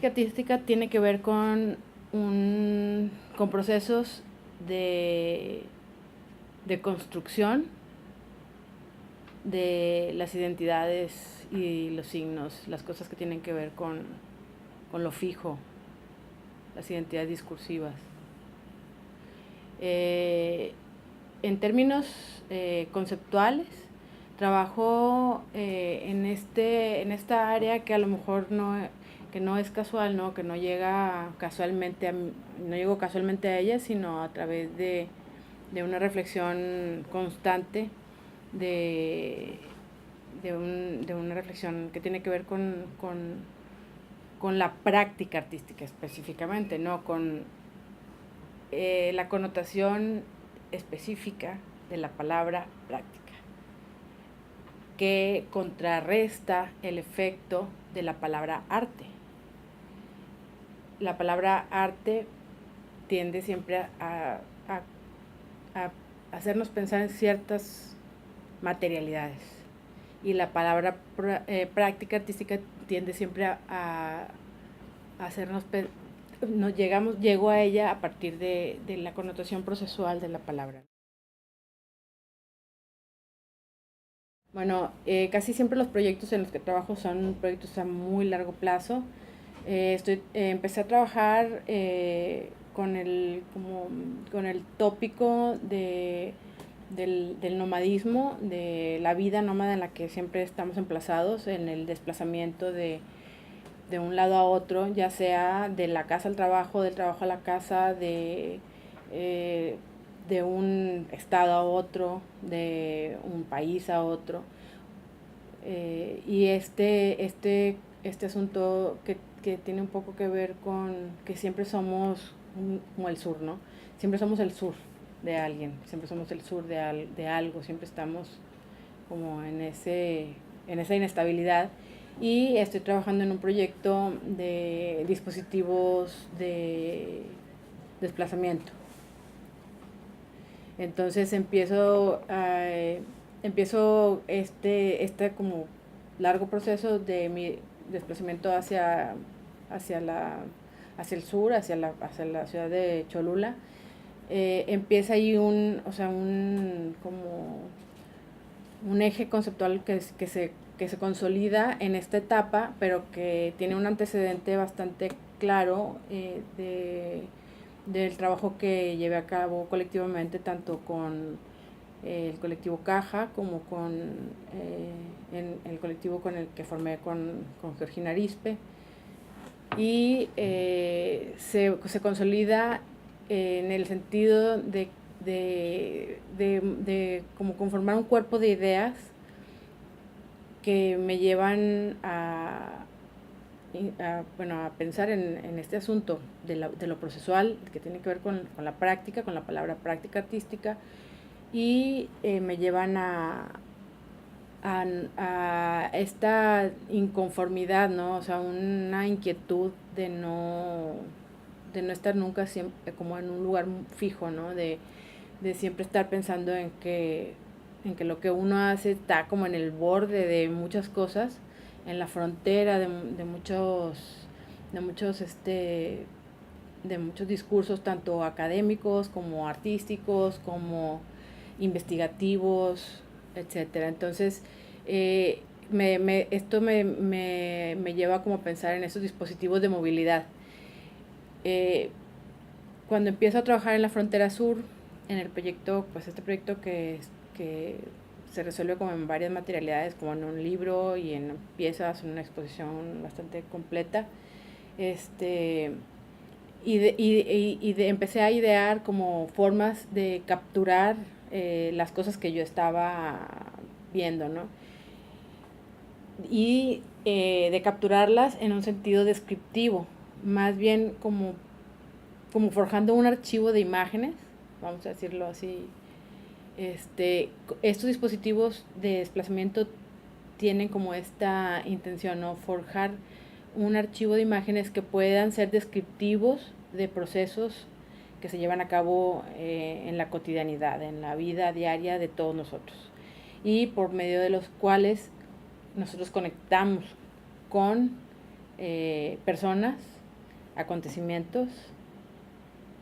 La artística tiene que ver con procesos de construcción de las identidades y los signos, las cosas que tienen que ver con lo fijo, las identidades discursivas. En términos conceptuales, trabajo en esta área que a lo mejor que no es casual, ¿no? Que no llega casualmente no llego casualmente a ella, sino a través de una reflexión constante, de una reflexión que tiene que ver con la práctica artística específicamente, no con la connotación específica de la palabra práctica, que contrarresta el efecto de la palabra arte. La palabra arte tiende siempre a hacernos pensar en ciertas materialidades, y la palabra práctica artística tiende siempre a hacernos llego a ella a partir de la connotación procesual de la palabra. Bueno, casi siempre los proyectos en los que trabajo son proyectos a muy largo plazo. Empecé a trabajar con el tópico del nomadismo, de la vida nómada en la que siempre estamos emplazados, en el desplazamiento de un lado a otro, ya sea de la casa al trabajo, del trabajo a la casa, de un estado a otro, de un país a otro. Y este asunto que tiene un poco que ver con que siempre somos como el sur, ¿no? Siempre somos el sur de alguien, siempre somos el sur de algo, siempre estamos como en esa inestabilidad. Y estoy trabajando en un proyecto de dispositivos de desplazamiento. Entonces empiezo como largo proceso de mi desplazamiento hacia el sur, hacia la ciudad de Cholula. Empieza ahí como un eje conceptual que se consolida en esta etapa, pero que tiene un antecedente bastante claro del trabajo que llevé a cabo colectivamente, tanto con el colectivo Caja como con el colectivo con el que formé con Georgina Arispe. Y se consolida en el sentido de como conformar un cuerpo de ideas que me llevan a pensar en este asunto de lo procesual, que tiene que ver con la práctica, con la palabra práctica artística, y me llevan a esta inconformidad, ¿no? O sea, una inquietud de no estar nunca siempre como en un lugar fijo, ¿no? De siempre estar pensando en que lo que uno hace está como en el borde de muchas cosas, en la frontera de muchos discursos, tanto académicos como artísticos, como investigativos, etcétera. Entonces, esto me lleva como a pensar en esos dispositivos de movilidad. Cuando empiezo a trabajar en la frontera sur, en el proyecto, pues este proyecto que se resuelve como en varias materialidades, como en un libro y en piezas, en una exposición bastante completa, empecé a idear como formas de capturar las cosas que yo estaba viendo, ¿no? Y de capturarlas en un sentido descriptivo, más bien como forjando un archivo de imágenes, vamos a decirlo así. Estos dispositivos de desplazamiento tienen como esta intención, ¿no? Forjar un archivo de imágenes que puedan ser descriptivos de procesos que se llevan a cabo en la cotidianidad, en la vida diaria de todos nosotros, y por medio de los cuales nosotros conectamos con personas, acontecimientos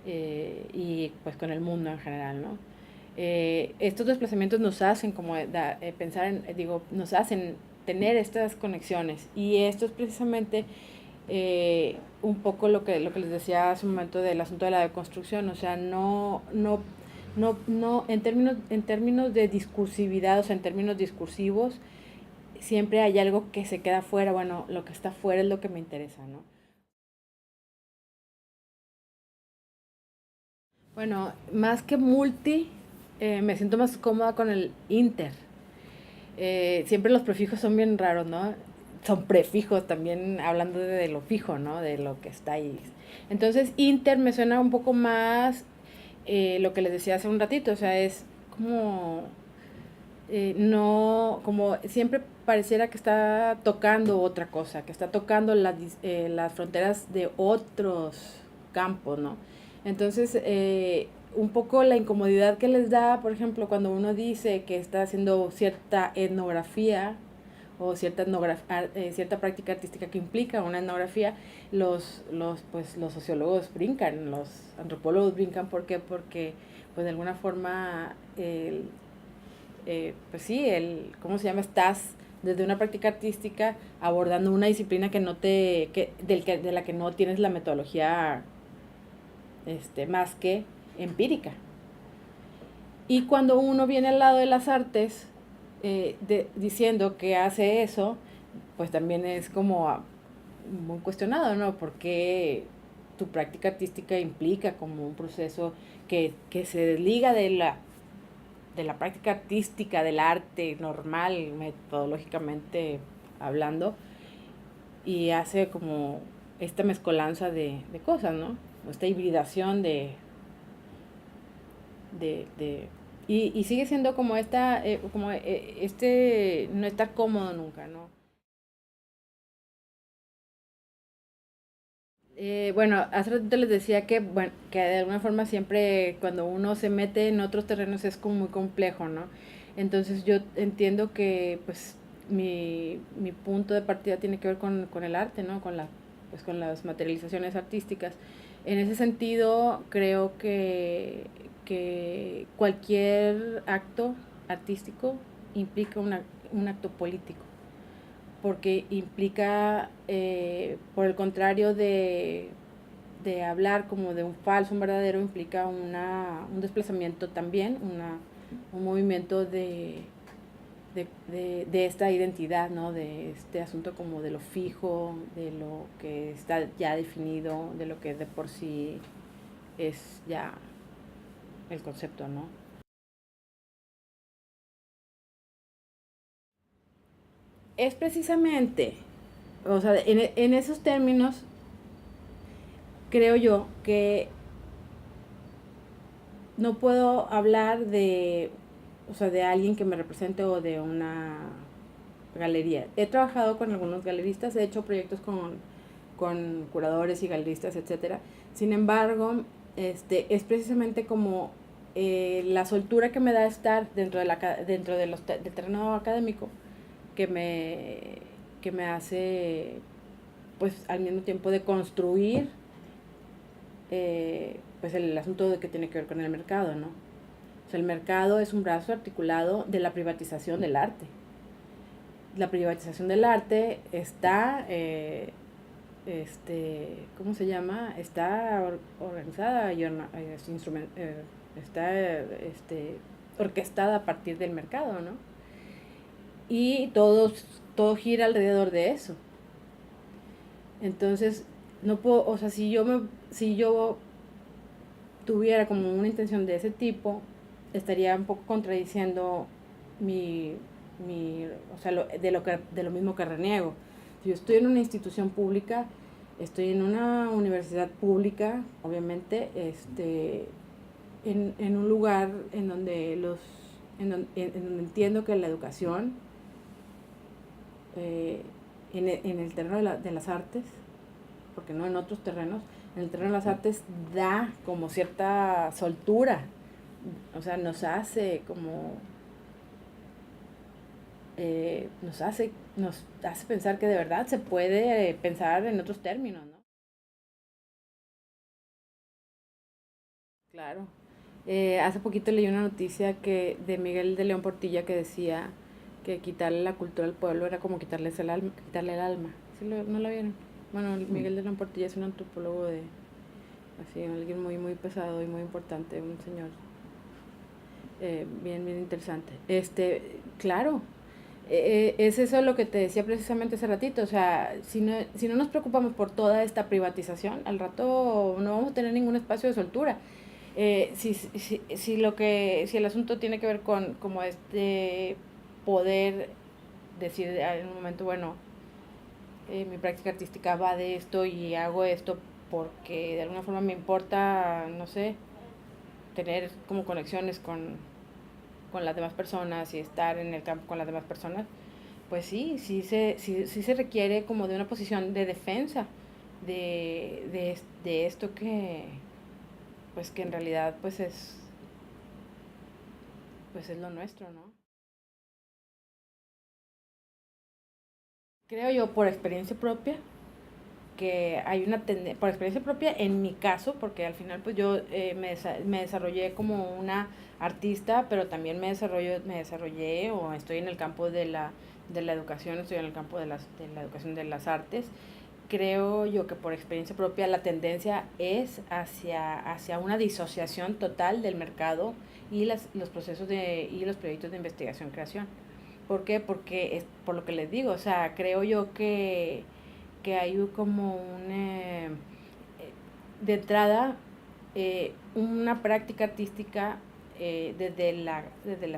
y pues con el mundo en general, ¿no? Estos desplazamientos nos hacen como pensar nos hacen tener estas conexiones, y esto es precisamente un poco lo que les decía hace un momento del asunto de la deconstrucción. O sea, no en términos de discursividad, o sea, en términos discursivos, siempre hay algo que se queda fuera. Bueno, lo que está fuera es lo que me interesa, ¿no? Bueno, más que multi, me siento más cómoda con el inter. Siempre los prefijos son bien raros, ¿no? Son prefijos también, hablando de lo fijo, ¿no? De lo que está ahí. Entonces, inter me suena un poco más lo que les decía hace un ratito. O sea, es como no, como siempre pareciera que está tocando otra cosa, que está tocando las fronteras de otros campos, ¿no? Entonces, un poco la incomodidad que les da, por ejemplo, cuando uno dice que está haciendo cierta etnografía o cierta práctica artística que implica una etnografía, los sociólogos brincan, los antropólogos brincan. ¿Por qué? Porque pues de alguna forma pues sí, ¿cómo se llama? Estás desde una práctica artística abordando una disciplina de la que no tienes la metodología más que empírica. Y cuando uno viene al lado de las artes diciendo que hace eso, pues también es como muy cuestionado, ¿no? Porque tu práctica artística implica como un proceso que se desliga de la práctica artística, del arte normal, metodológicamente hablando, y hace como esta mezcolanza de cosas, ¿no? Esta hibridación de y sigue siendo como no estar cómodo nunca, ¿no? Bueno, hace ratito les decía que, bueno, que de alguna forma siempre cuando uno se mete en otros terrenos es como muy complejo, ¿no? Entonces yo entiendo que pues mi punto de partida tiene que ver con el arte, ¿no? Con las materializaciones artísticas. En ese sentido, creo que cualquier acto artístico implica un acto político, porque implica, por el contrario de hablar como de un falso, un verdadero, implica un desplazamiento también, un movimiento de esta identidad, ¿no? De este asunto como de lo fijo, de lo que está ya definido, de lo que de por sí es ya el concepto, ¿no? Es precisamente, o sea, en esos términos, creo yo que no puedo hablar o sea, de alguien que me represente o de una galería. He trabajado con algunos galeristas, he hecho proyectos con curadores y galeristas, etcétera. Sin embargo, es precisamente como la soltura que me da estar del terreno académico que me hace, pues, al mismo tiempo de construir pues el asunto de que tiene que ver con el mercado, ¿no? O sea, el mercado es un brazo articulado de la privatización del arte. La privatización del arte está, ¿cómo se llama? Está organizada y está orquestada a partir del mercado, ¿no? Y todo gira alrededor de eso. Entonces, no puedo, o sea, si yo tuviera como una intención de ese tipo, estaría un poco contradiciendo mi, o sea, de lo mismo que reniego. Si yo estoy en una institución pública, estoy en una universidad pública, obviamente, en un lugar en donde entiendo que la educación, eh, en el terreno de las artes, porque no en otros terrenos, en el terreno de las artes da como cierta soltura, o sea, nos hace como nos hace pensar que de verdad se puede pensar en otros términos, ¿no? Claro. Hace poquito leí una noticia de Miguel de León Portilla que decía que quitarle la cultura al pueblo era como quitarle el alma. ¿Sí no la vieron? Bueno, Miguel de León Portilla es un antropólogo así, alguien muy, muy pesado y muy importante, un señor bien, bien interesante. Claro, es eso lo que te decía precisamente hace ratito, o sea, si no nos preocupamos por toda esta privatización, al rato no vamos a tener ningún espacio de soltura. Si el asunto tiene que ver con como poder decir en un momento, bueno, mi práctica artística va de esto y hago esto porque de alguna forma me importa, no sé, tener como conexiones con las demás personas y estar en el campo con las demás personas, pues sí se requiere como de una posición de defensa de esto pues que en realidad pues es lo nuestro, ¿no? Creo yo por experiencia propia que hay una tendencia, por experiencia propia en mi caso, porque al final pues yo me desarrollé como una artista, pero también me desarrollé o estoy en el campo de la educación, estoy en el campo de la educación de las artes. Creo yo que por experiencia propia la tendencia es hacia una disociación total del mercado y los procesos y los proyectos de investigación-creación. ¿Por qué? Porque es por lo que les digo, o sea, creo yo que hay como de entrada, una práctica artística desde la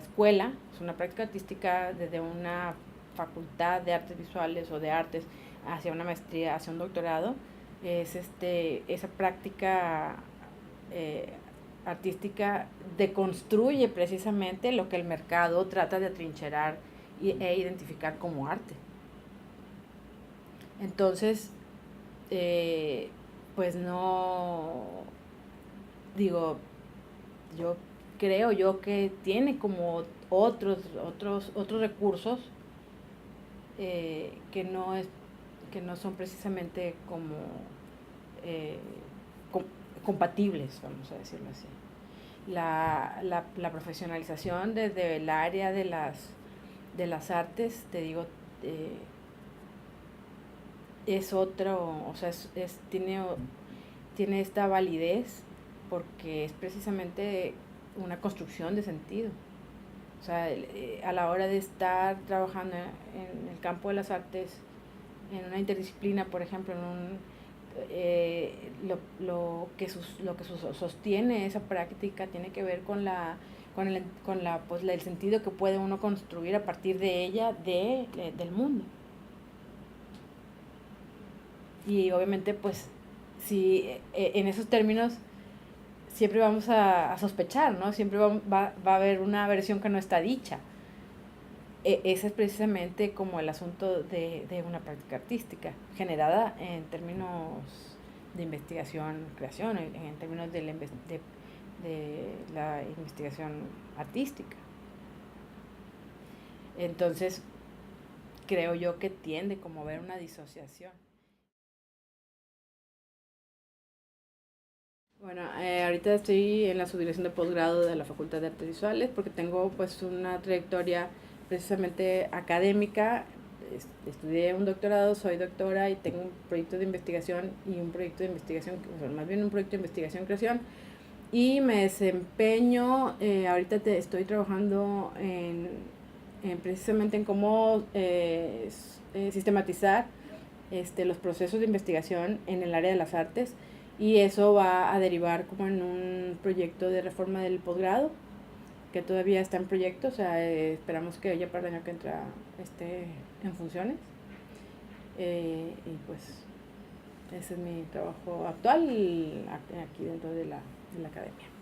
escuela, es una práctica artística desde una facultad de artes visuales o de artes hacia una maestría, hacia un doctorado, es esa práctica eh, artística deconstruye precisamente lo que el mercado trata de atrincherar e identificar como arte. Entonces, eh, pues no, digo, yo creo yo que tiene como otros recursos que que no son precisamente como eh, com- compatibles, vamos a decirlo así. La profesionalización desde el área de las artes, te digo, eh, es otro, o sea, tiene esta validez porque es precisamente una construcción de sentido. O sea, a la hora de estar trabajando en el campo de las artes, en una interdisciplina, por ejemplo, lo que sostiene esa práctica tiene que ver pues, el sentido que puede uno construir a partir de ella del mundo. Y obviamente, pues, si en esos términos siempre vamos a sospechar, ¿no? Siempre va a haber una versión que no está dicha. Ese es precisamente como el asunto de una práctica artística, generada en términos de investigación, creación, en términos de la investigación artística. Entonces, creo yo que tiende como a haber una disociación. Bueno, ahorita estoy en la subdirección de posgrado de la Facultad de Artes Visuales porque tengo pues una trayectoria precisamente académica. Estudié un doctorado, soy doctora y tengo un proyecto de investigación y un proyecto de investigación, o sea, más bien un proyecto de investigación-creación. Y me desempeño, ahorita estoy trabajando precisamente en cómo sistematizar los procesos de investigación en el área de las artes y eso va a derivar como en un proyecto de reforma del posgrado que todavía está en proyecto, o sea, esperamos que ya para el año que entra esté en funciones y pues ese es mi trabajo actual aquí dentro de la academia.